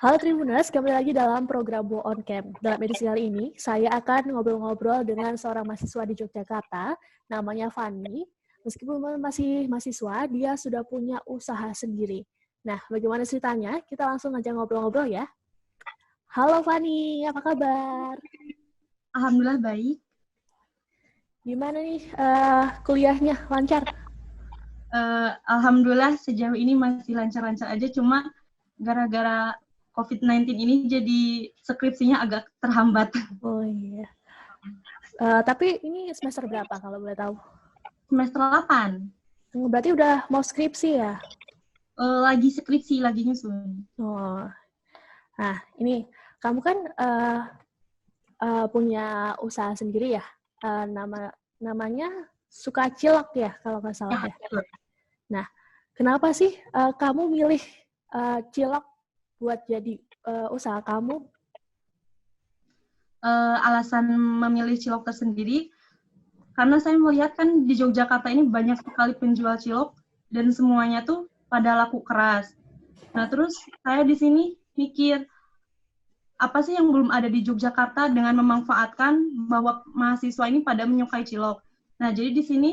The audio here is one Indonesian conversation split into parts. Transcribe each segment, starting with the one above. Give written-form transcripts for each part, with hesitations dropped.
Halo Tribuners, kembali lagi dalam program Bo On Camp. Dalam edisi kali ini, saya akan ngobrol-ngobrol dengan seorang mahasiswa di Yogyakarta, namanya Fanny. Meskipun masih mahasiswa, dia sudah punya usaha sendiri. Nah, bagaimana ceritanya? Kita langsung aja ngobrol-ngobrol ya. Halo Fanny, apa kabar? Alhamdulillah baik. Gimana nih kuliahnya? Lancar? Alhamdulillah sejauh ini masih lancar-lancar aja, cuma gara-gara COVID-19 ini jadi skripsinya agak terhambat. Oh iya. Tapi ini semester berapa kalau boleh tahu? Semester 8. Berarti udah mau skripsi ya? Lagi skripsi, lagi nyusun. Oh. Nah, ini kamu kan punya usaha sendiri ya, namanya Suka Cilok ya kalau nggak salah ya. Nah, kenapa sih kamu milih cilok buat jadi usaha kamu? Alasan memilih cilok tersendiri, karena saya melihat kan di Yogyakarta ini banyak sekali penjual cilok dan semuanya tuh pada laku keras. Nah, terus saya di sini mikir, apa sih yang belum ada di Yogyakarta dengan memanfaatkan bahwa mahasiswa ini pada menyukai cilok. Nah, jadi di sini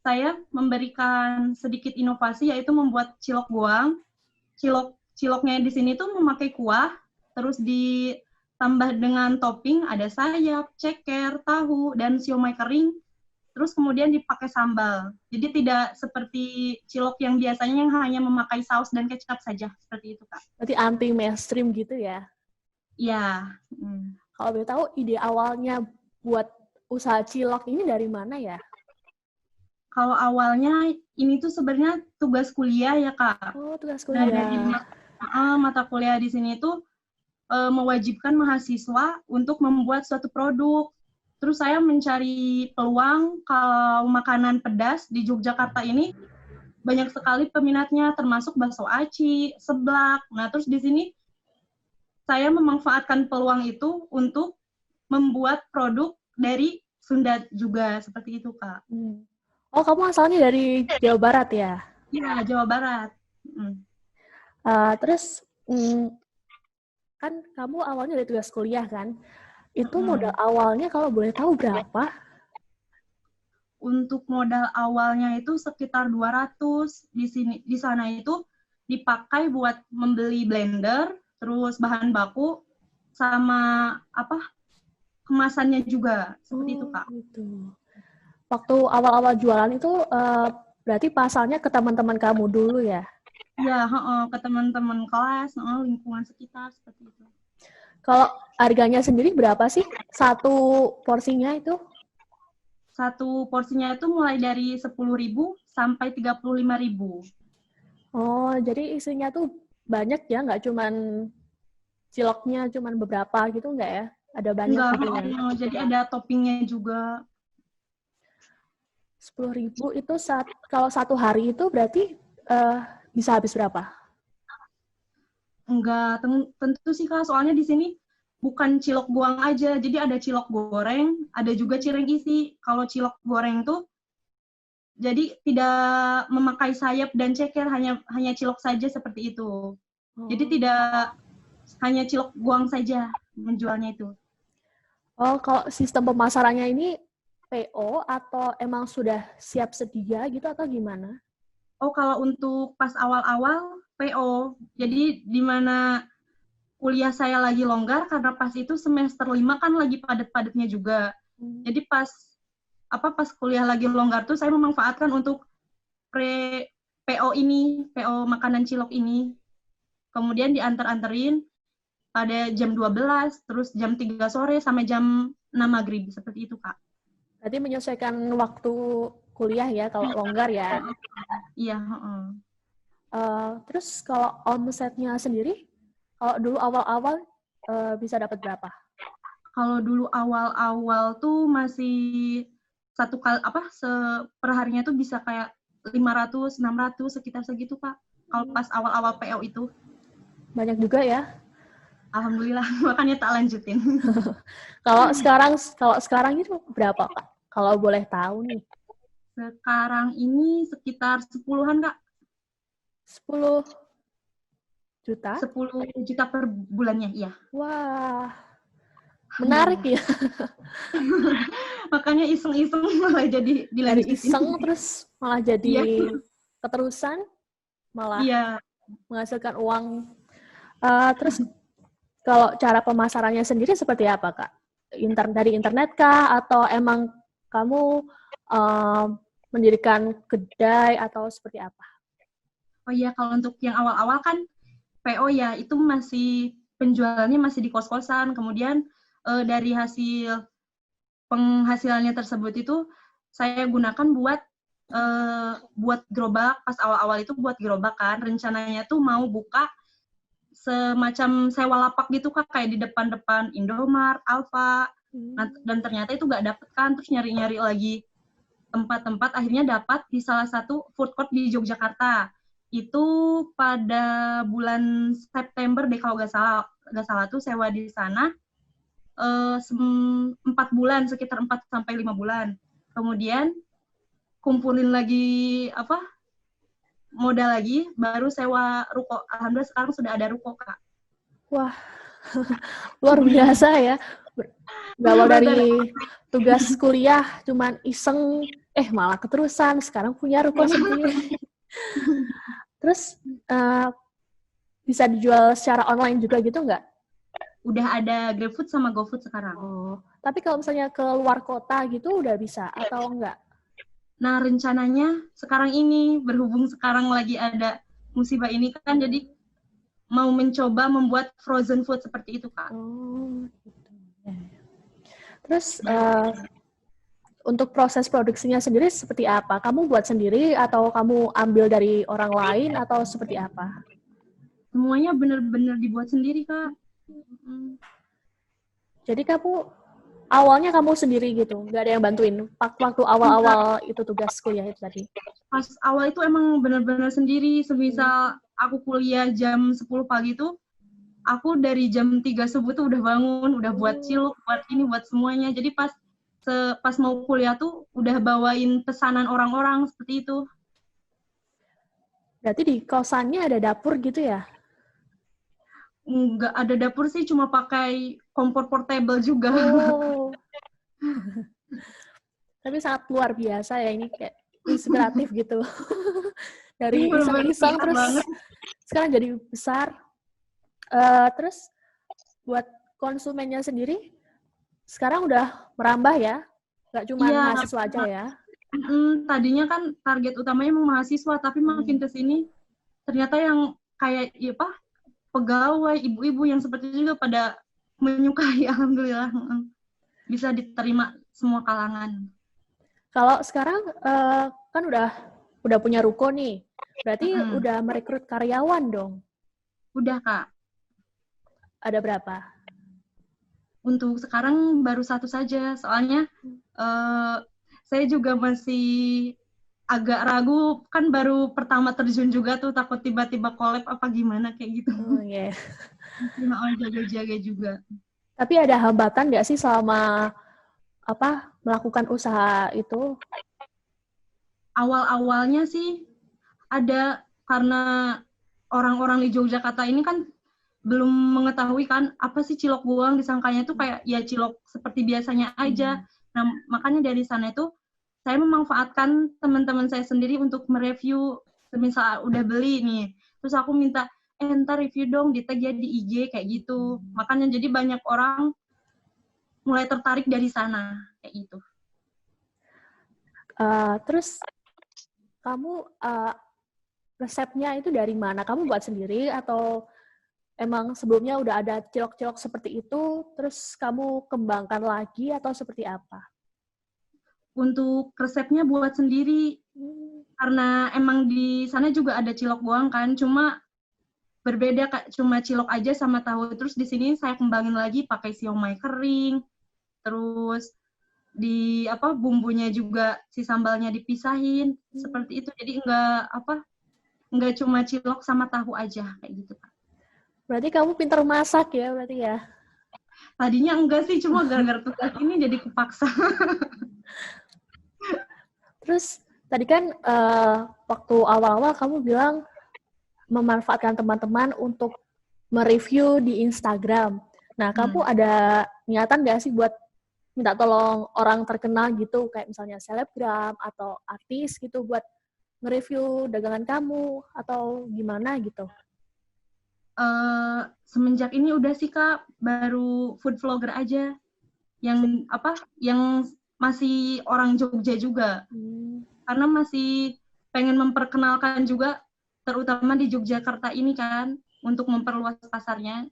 saya memberikan sedikit inovasi, yaitu membuat cilok goang. Ciloknya di sini tuh memakai kuah, terus ditambah dengan topping, ada sayap, ceker, tahu, dan siomay kering, terus kemudian dipakai sambal. Jadi tidak seperti cilok yang biasanya yang hanya memakai saus dan kecap saja, seperti itu, Kak. Berarti anti mainstream gitu ya? Iya. Kalau boleh tahu ide awalnya buat usaha cilok ini dari mana ya? Kalau awalnya ini tuh sebenarnya tugas kuliah ya, Kak. Oh, tugas Nah, kuliah. dari mata kuliah di sini tuh mewajibkan mahasiswa untuk membuat suatu produk. Terus saya mencari peluang kalau makanan pedas di Yogyakarta ini banyak sekali peminatnya, termasuk bakso aci, seblak. Nah, terus di sini saya memanfaatkan peluang itu untuk membuat produk dari Sunda juga, seperti itu, Kak. Oh, kamu asalnya dari Jawa Barat ya? Iya, Jawa Barat. Terus, kan kamu awalnya dari tugas kuliah kan? Itu modal awalnya kalau boleh tahu berapa? Untuk modal awalnya itu sekitar 200. Di sana itu dipakai buat membeli blender, terus bahan baku sama kemasannya juga, seperti itu, Kak. Gitu. Waktu awal-awal jualan itu berarti pasalnya ke teman-teman kamu dulu ya? Iya, ke teman-teman kelas, lingkungan sekitar, seperti itu. Kalau harganya sendiri berapa sih satu porsinya itu? Satu porsinya itu mulai dari 10.000 sampai 35.000. Oh, jadi isinya tuh banyak ya, nggak cuman ciloknya cuman beberapa gitu nggak ya? Ada banyak Enggak, gitu ya? jadi ada toppingnya juga. 10.000 itu kalau satu hari itu berarti bisa habis berapa? Enggak, tentu sih, Kak, soalnya di sini bukan cilok goang aja, jadi ada cilok goreng, ada juga cireng isi. Kalau cilok goreng tuh jadi tidak memakai sayap dan ceker, hanya cilok saja, seperti itu. Jadi tidak hanya cilok goang saja menjualnya itu. Oh, kalau sistem pemasarannya ini PO atau emang sudah siap sedia gitu atau gimana? Oh, kalau untuk pas awal-awal PO. Jadi di mana kuliah saya lagi longgar karena pas itu semester 5 kan lagi padat-padatnya juga. Jadi pas kuliah lagi longgar tuh saya memanfaatkan untuk PO ini, PO makanan cilok ini. Kemudian diantar-anterin pada jam 12, terus jam 3 sore sampai jam 6 maghrib, seperti itu, Kak. Berarti menyesuaikan waktu kuliah ya kalau longgar ya. Iya, Terus kalau omsetnya sendiri, kalau dulu awal-awal bisa dapat berapa? Kalau dulu awal-awal tuh masih satu kali perharinya tuh bisa kayak 500, 600 sekitar segitu, Kak. Kalau pas awal-awal PO itu. Banyak juga ya. Alhamdulillah, makanya tak lanjutin. Kalau sekarang itu berapa, Kak? Kalau boleh tahu nih. Sekarang ini sekitar 10-an, Kak. 10. Juta? 10 juta per bulannya, iya. Wah, menarik ya. Makanya iseng-iseng malah jadi Dari dilanjutin. iseng terus malah jadi Iya. keterusan, malah Iya. menghasilkan uang. Terus kalau cara pemasarannya sendiri seperti apa, Kak? Dari internet kah? Atau emang kamu mendirikan kedai atau seperti apa? Oh iya, kalau untuk yang awal-awal kan PO ya, itu masih penjualannya masih di kos-kosan. Kemudian dari hasil penghasilannya tersebut itu saya gunakan buat gerobak. Pas awal-awal itu buat gerobak kan. Rencananya tuh mau buka semacam sewa lapak gitu Kak, kayak di depan-depan Indomart, Alfa. Nah, dan ternyata itu nggak dapet kan, terus nyari-nyari lagi tempat-tempat, akhirnya dapat di salah satu food court di Yogyakarta. Itu pada bulan September deh kalau nggak salah tuh sewa di sana 4 bulan, sekitar 4-5 bulan. Kemudian kumpulin lagi modal lagi, baru sewa ruko. Alhamdulillah sekarang sudah ada ruko, Kak. Wah, luar biasa ya. Berawal dari tugas kuliah, cuman iseng, malah keterusan, sekarang punya ruko sendiri. Terus bisa dijual secara online juga gitu nggak? Udah ada GrabFood sama GoFood sekarang. Oh, tapi kalau misalnya ke luar kota gitu udah bisa atau enggak? Nah, rencananya sekarang ini, berhubung sekarang lagi ada musibah ini kan, jadi mau mencoba membuat frozen food seperti itu, Kak. Oh, gitu. Terus untuk proses produksinya sendiri seperti apa? Kamu buat sendiri atau kamu ambil dari orang lain atau seperti apa? Semuanya benar-benar dibuat sendiri, Kak. Jadi awalnya kamu sendiri gitu, nggak ada yang bantuin? Waktu awal-awal itu tugas kuliah itu tadi? Pas awal itu emang benar-benar sendiri, semisal aku kuliah jam 10 pagi tuh, aku dari jam 3 subuh tuh udah bangun, udah buat cilok, buat ini, buat semuanya. Jadi pas mau kuliah tuh udah bawain pesanan orang-orang seperti itu. Berarti di kosannya ada dapur gitu ya? Nggak ada dapur sih, cuma pakai kompor portable juga. Oh. Tapi sangat luar biasa ya, ini kayak inspiratif gitu. Dari iseng-iseng terus banget. Sekarang jadi besar. Terus buat konsumennya sendiri sekarang udah merambah ya? Nggak cuma mahasiswa aja ya? Tadinya kan target utamanya emang mahasiswa, tapi makin kesini ternyata yang kayak pegawai, ibu-ibu yang seperti itu juga pada menyukai. Alhamdulillah bisa diterima semua kalangan. Kalau sekarang kan udah punya ruko nih, berarti udah merekrut karyawan dong? Udah, Kak. Ada berapa? Untuk sekarang baru 1 saja, soalnya saya juga masih agak ragu, kan baru pertama terjun juga tuh, takut tiba-tiba collab apa gimana kayak gitu. Oh iya. Yeah. Jaga-jaga juga. Tapi ada hambatan nggak sih selama melakukan usaha itu? Awal-awalnya sih ada, karena orang-orang di Yogyakarta ini kan belum mengetahui kan apa sih cilok goang, disangkanya tuh kayak ya cilok seperti biasanya aja. Nah, makanya dari sana itu saya memanfaatkan teman-teman saya sendiri untuk mereview, semisal udah beli nih, terus aku minta, ntar review dong, di tag ya di IG, kayak gitu. Makanya jadi banyak orang mulai tertarik dari sana, kayak gitu. Terus kamu resepnya itu dari mana? Kamu buat sendiri atau emang sebelumnya udah ada cilok-cilok seperti itu, terus kamu kembangkan lagi atau seperti apa? Untuk resepnya buat sendiri, karena emang di sana juga ada cilok goang kan, cuma berbeda, Kak, cuma cilok aja sama tahu. Terus di sini saya kembangin lagi pakai siomay kering, terus bumbunya juga, si sambalnya dipisahin, seperti itu. Jadi enggak cuma cilok sama tahu aja, kayak gitu, Kak. Berarti kamu pintar masak ya, berarti ya? Tadinya enggak sih, cuma gara-gara tugas ini jadi kepaksa. Terus tadi kan waktu awal-awal kamu bilang memanfaatkan teman-teman untuk mereview di Instagram. Nah, kamu ada niatan nggak sih buat minta tolong orang terkenal gitu, kayak misalnya selebgram atau artis gitu buat nge-review dagangan kamu atau gimana gitu? Semenjak ini udah sih Kak, baru food vlogger aja. Yang masih orang Jogja juga. Karena masih pengen memperkenalkan juga, terutama di Yogyakarta ini kan, untuk memperluas pasarnya.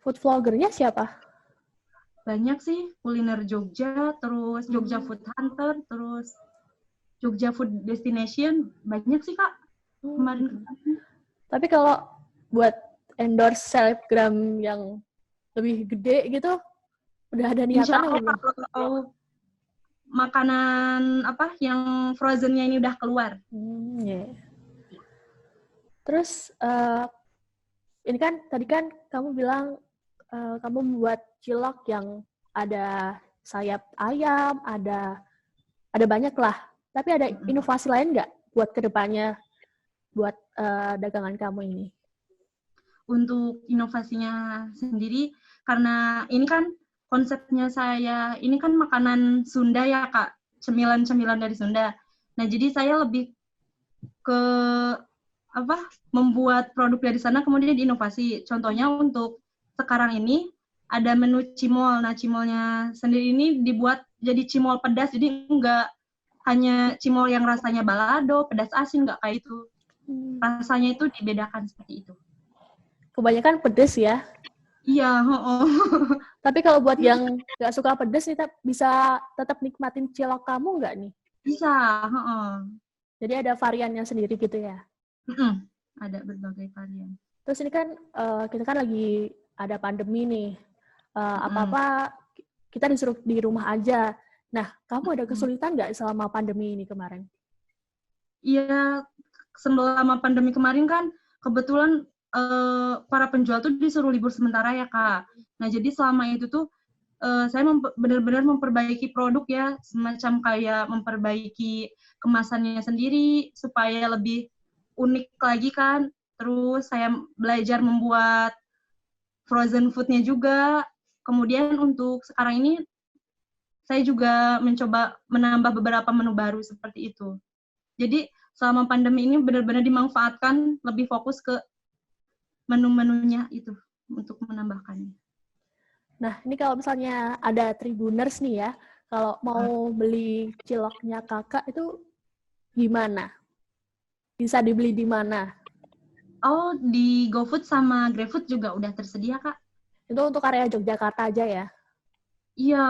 Food vloggernya siapa? Banyak sih, kuliner Jogja, terus Jogja Food Hunter, terus Jogja Food Destination, banyak sih Kak kemarin. Tapi kalau buat endorse selebgram yang lebih gede gitu, udah ada niatan Allah kalau makanan yang frozennya ini udah keluar. Yeah. Terus ini kan tadi kan kamu bilang kamu membuat cilok yang ada sayap ayam, ada banyak lah. Tapi ada inovasi lain nggak buat kedepannya buat dagangan kamu ini? Untuk inovasinya sendiri, karena ini kan konsepnya saya, ini kan makanan Sunda ya Kak, cemilan-cemilan dari Sunda. Nah, jadi saya lebih ke membuat produk dari sana kemudian diinovasi. Contohnya untuk sekarang ini ada menu cimol. Nah, cimolnya sendiri ini dibuat jadi cimol pedas, jadi enggak hanya cimol yang rasanya balado, pedas asin, enggak kayak itu. Rasanya itu dibedakan seperti itu. Kebanyakan pedes ya? Iya, Tapi kalau buat yang nggak suka pedes nih, bisa tetap nikmatin cilok kamu nggak nih? Bisa, Jadi ada variannya sendiri gitu ya? Ada berbagai varian. Terus ini kan kita kan lagi ada pandemi nih. Apa-apa kita disuruh di rumah aja. Nah, kamu ada kesulitan nggak selama pandemi ini kemarin? Iya, selama pandemi kemarin kan kebetulan para penjual tuh disuruh libur sementara ya Kak. Nah, jadi selama itu tuh saya benar-benar memperbaiki produk ya, semacam kayak memperbaiki kemasannya sendiri supaya lebih unik lagi kan. Terus saya belajar membuat frozen food-nya juga. Kemudian untuk sekarang ini saya juga mencoba menambah beberapa menu baru seperti itu. Jadi selama pandemi ini benar-benar dimanfaatkan lebih fokus ke menu-menunya itu untuk menambahkannya. Nah, ini kalau misalnya ada Tribuners nih ya, kalau mau beli ciloknya kakak itu gimana? Bisa dibeli di mana? Oh, di GoFood sama GrabFood juga udah tersedia, Kak. Itu untuk area Yogyakarta aja ya? Iya.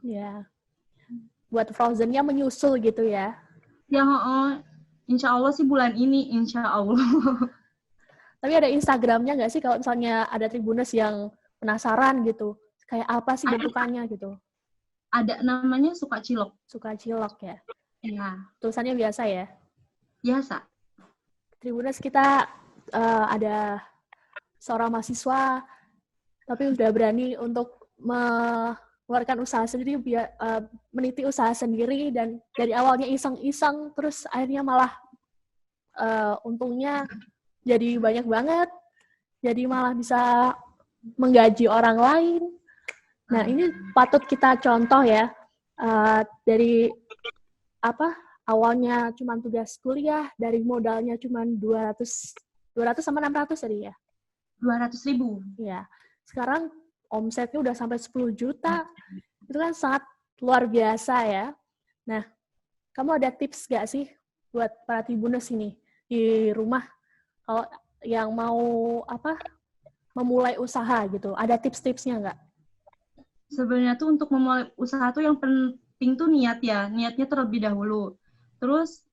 Iya. Buat frozennya menyusul gitu ya? Ya, insya Allah sih bulan ini, insya Allah. Tapi ada Instagramnya nggak sih kalau misalnya ada Tribuners yang penasaran gitu? Kayak apa sih bentukannya gitu? Ada namanya Suka Cilok. Suka Cilok ya? Iya. Tulisannya biasa ya? Biasa. Tribuners kita ada seorang mahasiswa, tapi udah berani untuk mengeluarkan usaha sendiri, meniti usaha sendiri, dan dari awalnya iseng-iseng, terus akhirnya malah untungnya jadi banyak banget, jadi malah bisa menggaji orang lain. Nah, ini patut kita contoh ya, dari awalnya cuma tugas kuliah, dari modalnya cuma 200 sama 600 tadi ya? 200.000. Ya. Sekarang omsetnya udah sampai 10 juta. Itu kan sangat luar biasa ya. Nah, kamu ada tips gak sih buat para Tribuners ini di rumah kalau yang mau memulai usaha gitu? Ada tips-tipsnya nggak? Sebenarnya tuh untuk memulai usaha tuh yang penting tuh niat ya. Niatnya terlebih dahulu. Terus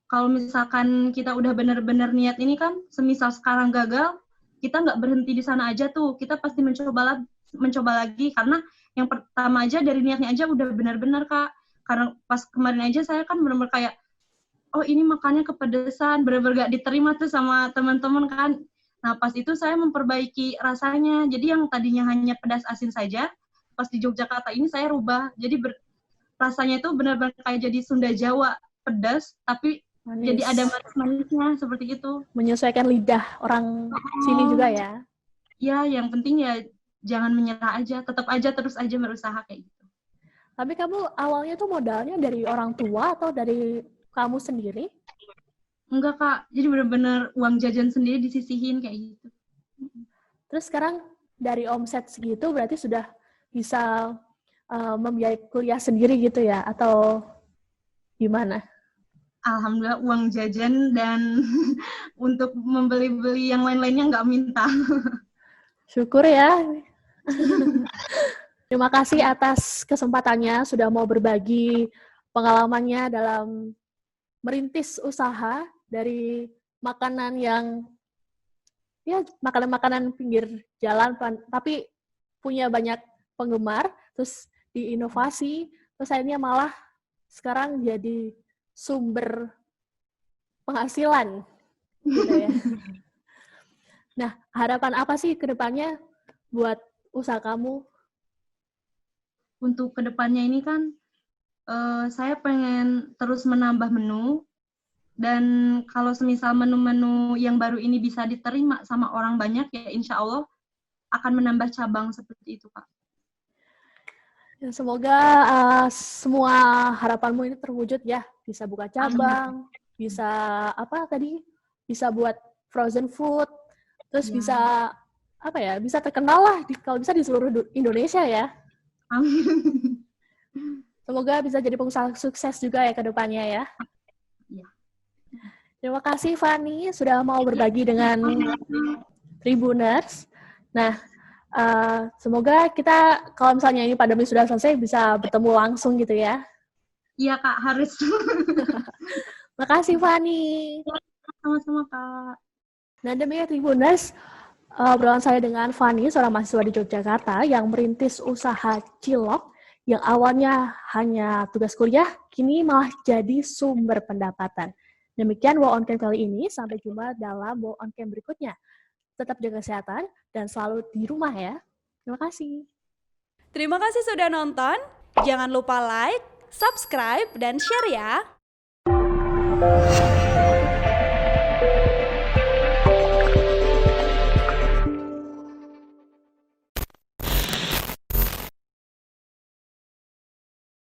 kalau misalkan kita udah benar-benar niat ini kan, semisal sekarang gagal, kita nggak berhenti di sana aja tuh. Kita pasti mencoba lagi. Karena yang pertama aja dari niatnya aja udah benar-benar, Kak. Karena pas kemarin aja saya kan benar-benar kayak, oh ini makannya kepedesan, benar-benar gak diterima tuh sama teman-teman kan. Nah pas itu saya memperbaiki rasanya. Jadi yang tadinya hanya pedas asin saja, pas di Yogyakarta ini saya rubah. Jadi rasanya itu benar-benar kayak jadi Sunda Jawa, pedas, tapi jadi ada manis-manisnya seperti itu. Menyesuaikan lidah orang sini juga ya. Ya, yang penting ya jangan menyerah aja, tetap aja terus aja berusaha kayak gitu. Tapi kamu awalnya tuh modalnya dari orang tua atau dari kamu sendiri? Enggak, Kak. Jadi benar-benar uang jajan sendiri disisihin kayak gitu. Terus sekarang dari omset segitu berarti sudah bisa membiayai kuliah sendiri gitu ya? Atau gimana? Alhamdulillah uang jajan dan untuk membeli-beli yang lain-lainnya nggak minta. Syukur ya. Terima kasih atas kesempatannya sudah mau berbagi pengalamannya dalam merintis usaha dari makanan yang ya makanan-makanan pinggir jalan tapi punya banyak penggemar, terus diinovasi, terus akhirnya malah sekarang jadi sumber penghasilan gitu ya. Nah, harapan apa sih ke depannya buat usaha kamu? Untuk kedepannya ini kan saya pengen terus menambah menu, dan kalau semisal menu-menu yang baru ini bisa diterima sama orang banyak, ya insya Allah akan menambah cabang seperti itu, Kak. Ya, semoga semua harapanmu ini terwujud ya, bisa buka cabang, bisa apa tadi, bisa buat frozen food, terus bisa apa ya, bisa terkenal lah kalau bisa di seluruh Indonesia ya. Amin. Semoga bisa jadi pengusaha sukses juga ya ke depannya ya. Ya. Terima kasih Fanny sudah mau berbagi dengan Tribuners. Nah, semoga kita kalau misalnya ini pandemi sudah selesai bisa bertemu langsung gitu ya. Iya Kak, harus. Makasih Fanny. Sama-sama Kak. Nah, demikian Tribuners, obrolan saya dengan Fanny, seorang mahasiswa di Yogyakarta yang merintis usaha cilok yang awalnya hanya tugas kuliah, kini malah jadi sumber pendapatan. Demikian Wow On Cam kali ini, sampai jumpa dalam Wow On Cam berikutnya. Tetap jaga kesehatan dan selalu di rumah ya. Terima kasih. Terima kasih sudah nonton. Jangan lupa like, subscribe, dan share ya.